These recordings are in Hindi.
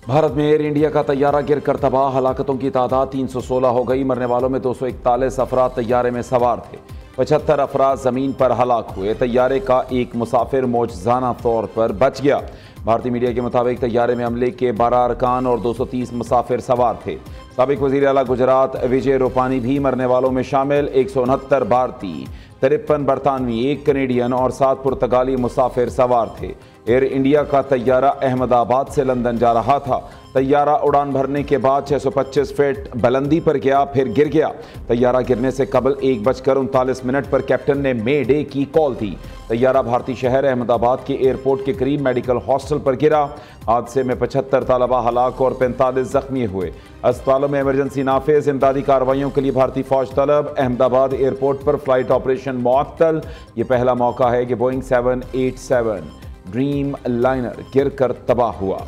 भारत में एयर इंडिया का तैयारा गिरकर तबाह, हलाकतों की तादाद 316 हो गई। मरने वालों में 241 अफराद तैयारे में सवार थे। 75 अफराद जमीन पर हलाक हुए। तैयारे का एक मुसाफिर मौजज़ाना तौर पर बच गया। भारतीय मीडिया के मुताबिक तैयारे में अमले के 12 अरकान और 230 मुसाफिर सवार थे। साबिक वज़ीर आला गुजरात विजय रूपानी भी मरने वालों में शामिल। 169 भारतीय, 53 बरतानवी, 1 कनेडियन और 7 पुर्तगाली मुसाफिर सवार थे। एयर इंडिया का तैयारा अहमदाबाद से लंदन जा रहा था। तैयारा उड़ान भरने के बाद 625 फीट बुलंदी पर गया, फिर गिर गया। तैयारा गिरने से कबल 1:39 पर कैप्टन ने मे डे की कॉल दी। तैयारा भारतीय शहर अहमदाबाद के एयरपोर्ट के करीब मेडिकल हॉस्टल पर गिरा। हादसे में 75 तलबा हलाक और 45 जख्मी हुए। अस्पतालों में इमरजेंसी नाफिज। इमदादी कार्रवाइयों के लिए भारतीय फौज तलब। अहमदाबाद एयरपोर्ट पर फ्लाइट ऑपरेशन मुअत्तल। ये पहला मौका है कि बोइंग 787 ड्रीम लाइनर गिरकर तबाह हुआ।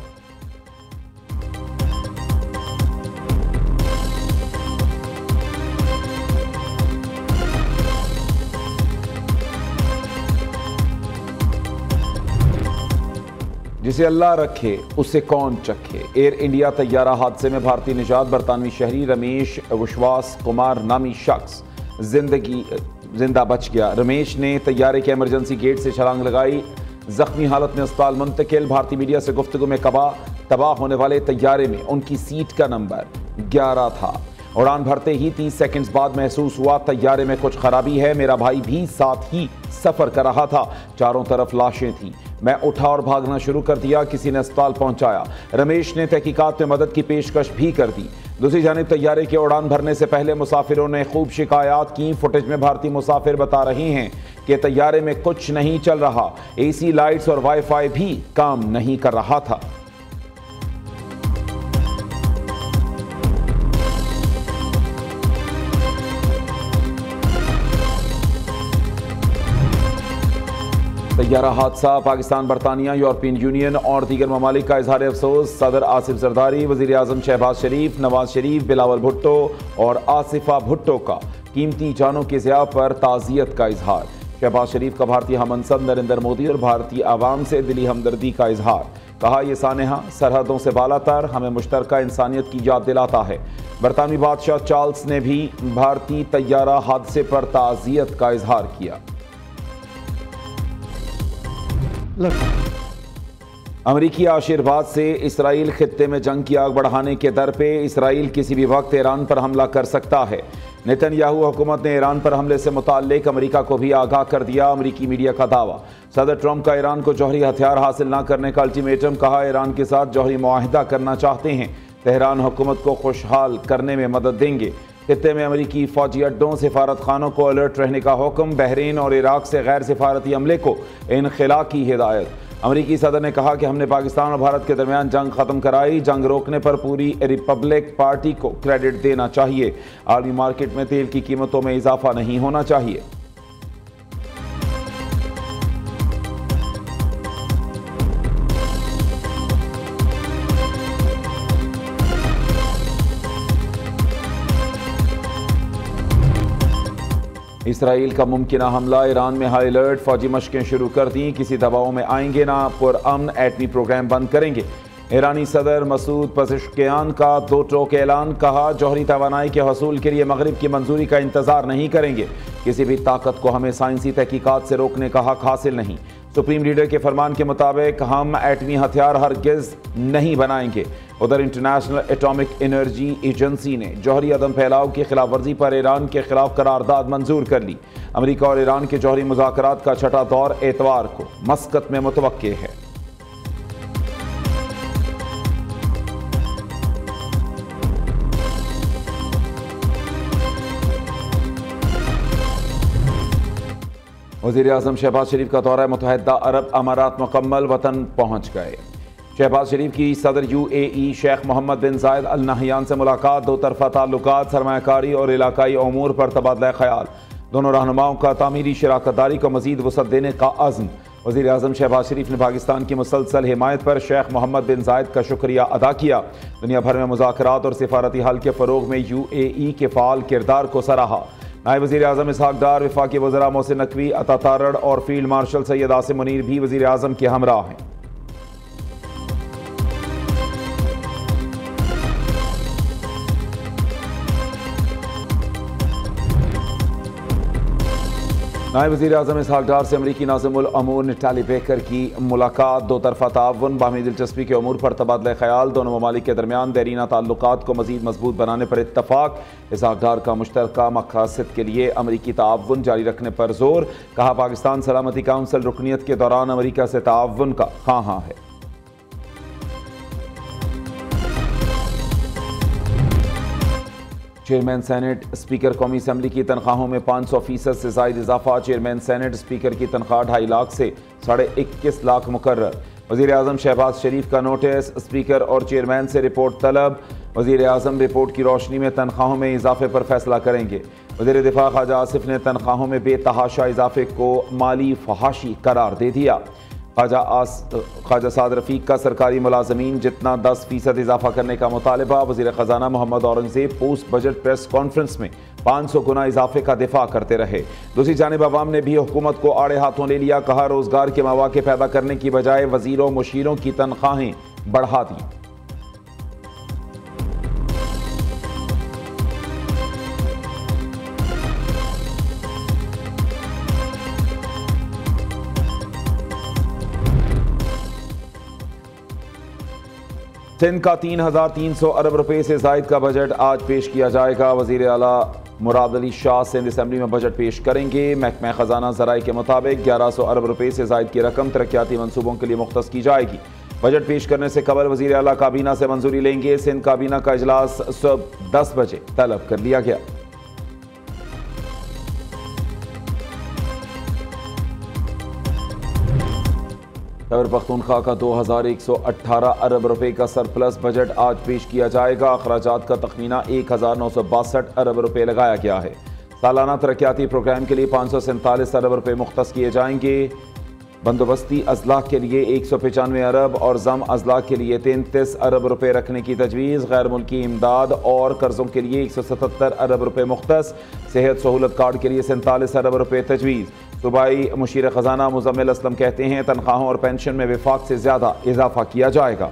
जिसे अल्लाह रखे उसे कौन चखे। एयर इंडिया तैयारा हादसे में भारतीय निजात बरतानवी शहरी रमेश विश्वास कुमार नामी शख्स जिंदा बच गया। रमेश ने तैयारे के इमरजेंसी गेट से छलांग लगाई। जख्मी हालत में अस्पताल मुंतकिल। भारतीय मीडिया से गुफ्तगू में तबाह होने वाले तैयारे में उनकी सीट का नंबर 11 था। उड़ान भरते ही 30 सेकंड्स बाद महसूस हुआ तैयारे में कुछ खराबी है। मेरा भाई भी साथ ही सफर कर रहा था। चारों तरफ लाशें थी। मैं उठा और भागना शुरू कर दिया। किसी ने अस्पताल पहुंचाया। रमेश ने तहकीकात में मदद की पेशकश भी कर दी। दूसरी जानिब तैयारे के उड़ान भरने से पहले मुसाफिरों ने खूब शिकायत की। फुटेज में भारतीय मुसाफिर बता रहे हैं कि तैयारे में कुछ नहीं चल रहा। एसी, लाइट्स और वाईफाई भी काम नहीं कर रहा था। तैयारा हादसा, पाकिस्तान, बरतानिया, यूरोपियन यूनियन और दीगर ममालिक का इजहार अफसोस। सदर आसिफ जरदारी, वज़ीर आज़म शहबाज शरीफ, नवाज शरीफ, बिलावल भुट्टो और आसिफा भुट्टो का कीमती जानों के ज़िया पर ताज़ियत का इजहार। शहबाज शरीफ का भारतीय हमनसब नरेंद्र मोदी और भारतीय आवाम से दिली हमदर्दी का इजहार। कहा, यह सानेहा सरहदों से बालातर हमें मुश्तरका इंसानियत की याद दिलाता है। बरतानवी बादशाह चार्ल्स ने भी भारतीय तैयारा हादसे पर ताज़ियत का इजहार किया। अमरीकी आशीर्वाद से इसराइल खित्ते में जंग की आग बढ़ाने के दर पे। इसराइल किसी भी वक्त ईरान पर हमला कर सकता है। नेतन्याहू हुकूमत ने ईरान पर हमले से मुताल्लिक अमरीका को भी आगाह कर दिया। अमरीकी मीडिया का दावा। सदर ट्रंप का ईरान को जौहरी हथियार हासिल न करने का अल्टीमेटम। कहा, ईरान के साथ जौहरी मुआहिदा करना चाहते हैं। तेहरान हुकूमत को खुशहाल करने में मदद देंगे। खित्ते में अमरीकी फौजी अड्डों, सिफारत खानों को अलर्ट रहने का हुक्म। बहरीन और इराक से गैर सिफारती अमले को इनखला की हिदायत। अमरीकी सदर ने कहा कि हमने पाकिस्तान और भारत के दरमियान जंग खत्म कराई। जंग रोकने पर पूरी रिपब्लिक पार्टी को क्रेडिट देना चाहिए। आलमी मार्केट में तेल की कीमतों में इजाफा नहीं होना चाहिए। इसराइल का मुमकिना हमला, ईरान में हाई अलर्ट। फौजी मशकें शुरू कर दी। किसी दबाव में आएंगे ना, पुरअमन एटमी प्रोग्राम बंद करेंगे। ईरानी सदर मसूद पज़ेश्कियान का 2 टोक ऐलान। कहा, जौहरी तवानाई के हसूल के लिए मगरिब की मंजूरी का इंतजार नहीं करेंगे। किसी भी ताकत को हमें साइंसी तहकीकात से रोकने का हक हासिल नहीं। सुप्रीम लीडर के फरमान के मुताबिक हम एटमी हथियार हरगिज नहीं बनाएंगे। उधर इंटरनेशनल एटॉमिक एनर्जी एजेंसी ने जौहरी अदम फैलाव की खिलाफ वर्जी पर ईरान के खिलाफ करारदाद मंजूर कर ली। अमेरिका और ईरान के जौहरी मुज़ाकरात का छठा दौर एतवार को मस्कत में मुतवक्के है। वज़ीर आज़म शहबाज शरीफ का दौरा मुत्तहिदा अरब अमारात मुकम्मल, वतन पहुँच गए। शहबाज शरीफ की सदर UAE शेख मोहम्मद बिन जायद अल नहयान से मुलाकात। 2 तरफ़ा ताल्लुकात, सरमायाकारी और इलाकाई अमूर पर तबादला ख्याल। दोनों रहनुमाओं का तामीरी शराकतदारी को मज़ीद वसअत देने का अज़्म। वज़ीर आज़म शहबाज शरीफ ने पाकिस्तान की मुसलसल हिमायत पर शेख मोहम्मद बिन जायद का शुक्रिया अदा किया। दुनिया भर में मुज़ाकरात और सिफारती हल के फ़रोग़ में UAE के फ़ाल किरदार को सराहा। नायब वज़ीर आज़म इसहाक़ डार, वफ़ाक़ी वज़रा मोहसिन नकवी, अता तारड़ और फील्ड मार्शल सैयद आसिम मुनीर भी वज़ीर आज़म के हमरा हैं। नायब वज़ीर आज़म इसहाक़ डार से अमरीकी नाज़िमुल अमूर नटाली बेकर की मुलाकात। दो तरफ़ा ताउन, बाहमी दिलचस्पी के अमूर पर तबादला ख़याल। दोनों ममालिक के दरमियान देरीना ताल्लुकात को मज़ीद मजबूत बनाने पर इत्तफ़ाक़। इसहाक़ डार का मुश्तरका मक़ासिद के लिए अमरीकी ताउन जारी रखने पर जोर। कहा, पाकिस्तान सलामती काउंसिल रुकनीत के दौरान अमरीका से ताउन का हाँ है। चेयरमैन सेनेट स्पीकर कौमी असम्बली की तनख्वाहों में 500% से ज़ायद इजाफा। चेयरमैन सेनेट स्पीकर की तनख्वाह 2.5 लाख से 21.5 लाख मुकर्रर। वज़ीर आज़म शहबाज शरीफ का नोटिस, स्पीकर और चेयरमैन से रिपोर्ट तलब। वज़ीर आज़म रिपोर्ट की रोशनी में तनख्वाहों में इजाफे पर फैसला करेंगे। वज़ीर दिफा ख्वाजा आसिफ ने तनख्वाहों में बेतहाशा इजाफे को माली फहाशी करार दे दिया। ख्वाजा साद रफ़ीक का सरकारी मुलाजमीन जितना 10% इजाफा करने का मुतालबा। वज़ीर ख़जाना Muhammad Aurangzeb post budget press conference में 500 गुना इजाफे का दिफा करते रहे। दूसरी जानिब अवाम ने भी हुकूमत को आड़े हाथों ले लिया। कहा, रोज़गार के मौके पैदा करने की बजाय वज़ीरों मुशीरों की तनख्वाहें बढ़ा दी। सिंध का 3,300 अरब रुपए से जायद का बजट आज पेश किया जाएगा। वज़ीर आला मुराद अली शाह सिंध असम्बली में बजट पेश करेंगे। महकमा ख़जाना ज़राए के मुताबिक 1100 अरब रुपए से जायद की रकम तरक्याती मनसूबों के लिए मुख्तस की जाएगी। बजट पेश करने से कबल वज़ीर आला काबीना से मंजूरी लेंगे। सिंध काबीना का इजलास सुबह 10 बजे तलब कर लिया गया। खैबर पख्तूनख्वा का 2118 अरब रुपए का सरप्लस बजट आज पेश किया जाएगा। अखराजात का तखमीना 1962 अरब रुपए लगाया गया है। सालाना तरक्याती प्रोग्राम के लिए 547 अरब रुपए मुख्तस किए जाएंगे। बंदोबस्ती अजला के लिए 195 अरब और जम अजला के लिए 33 अरब रुपए रखने की तजवीज़। गैर मुल्की इमदाद और कर्ज़ों के लिए 177 अरब रुपए मुख्तस। सेहत सहूलत कार्ड के लिए 47 अरब रुपए तजवीज़। सूबाई मुशीर ख़जाना मुज़म्मिल असलम कहते हैं, तनख्वाहों और पेंशन में विफाक से ज़्यादा इजाफा किया जाएगा।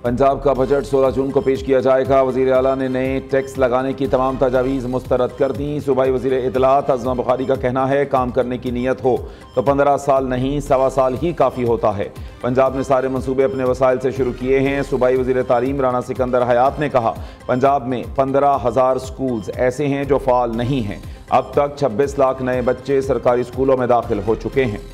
पंजाब का बजट 16 जून को पेश किया जाएगा। वज़ीर आला ने नए टैक्स लगाने की तमाम तजावीज़ मुस्तरद कर दी। सूबाई वज़ीर इत्तलात अज़मा बुखारी का कहना है, काम करने की नीयत हो तो 15 साल नहीं 1.25 साल ही काफ़ी होता है। पंजाब ने सारे मंसूबे अपने वसाइल से शुरू किए हैं। सूबाई वज़ीर तालीम राना सिकंदर हयात ने कहा, पंजाब में 15,000 स्कूल्स ऐसे हैं जो फ़ाल नहीं हैं। अब तक 26 लाख नए बच्चे सरकारी स्कूलों में दाखिल हो चुके हैं।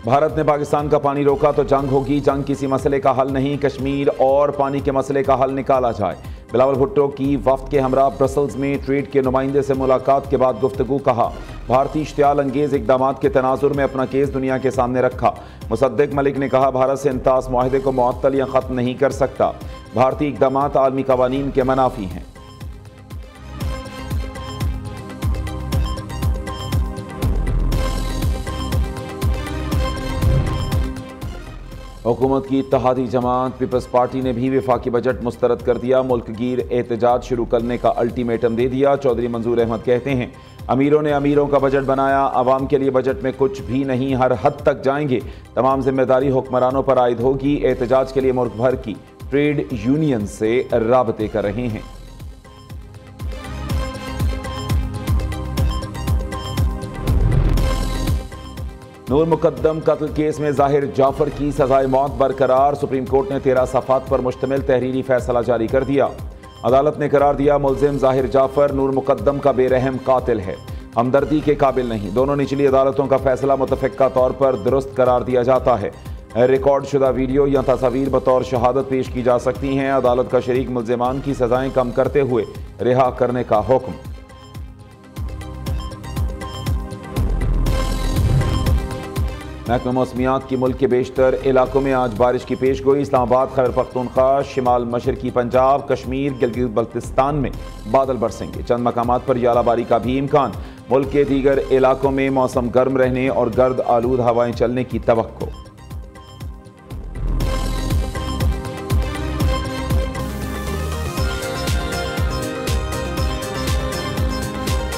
भारत ने पाकिस्तान का पानी रोका तो जंग होगी। जंग किसी मसले का हल नहीं, कश्मीर और पानी के मसले का हल निकाला जाए। बिलावल भुट्टो की वफ्द के हमरा ब्रसल्स में ट्रेड के नुमाइंदे से मुलाकात के बाद गुफ्तगू। कहा, भारतीय इश्तियाल अंगेज इकदामात के तनाजुर में अपना केस दुनिया के सामने रखा। मुसद्दिक मलिक ने कहा, भारत से इंतास मुआहदे को मुअत्तल या ख़त्म नहीं कर सकता। भारतीय इकदामात आलमी कवानीन के मनाफी हैं। हुकूमत की इत्तेहादी जमात पीपल्स पार्टी ने भी वफाकी बजट मुस्तरद कर दिया। मुल्क गिर एहतजाज शुरू करने का अल्टीमेटम दे दिया। चौधरी मंजूर अहमद कहते हैं, अमीरों ने अमीरों का बजट बनाया, आवाम के लिए बजट में कुछ भी नहीं, हर हद तक जाएंगे। तमाम जिम्मेदारी हुक्मरानों पर आयद होगी। एहतजाज के लिए मुल्क भर की ट्रेड यूनियन से राबते कर रहे हैं। नूर मुकद्दम कत्ल केस में जाहिर जाफर की सजाए मौत बरकरार। सुप्रीम कोर्ट ने 13 सफ़ात पर मुश्तमिल तहरीरी फैसला जारी कर दिया। अदालत ने करार दिया, मुलजिम जाहिर जाफर नूर मुकद्दम का बेरहम कातिल है, हमदर्दी के काबिल नहीं। दोनों निचली अदालतों का फैसला मुतफ़िक़ा तौर पर दुरुस्त करार दिया जाता है। रिकॉर्ड शुदा वीडियो या तस्वीर बतौर शहादत पेश की जा सकती हैं। अदालत का शरीक मुलजिमान की सजाएं कम करते हुए रिहा करने का हुक्म। महकमा मौसमियात की मुल्क के बेशतर इलाकों में आज बारिश की पेश गोई। इस्लामाबाद, खैबर पख्तूनख्वा, शिमाल मशरकी पंजाब, कश्मीर, गिलगित बल्तिस्तान में बादल बरसेंगे। चंद मकामात पर यालाबारी का भी इम्कान। मुल्क के दीगर इलाकों में मौसम गर्म रहने और गर्द आलूद हवाएं चलने की तवक्को।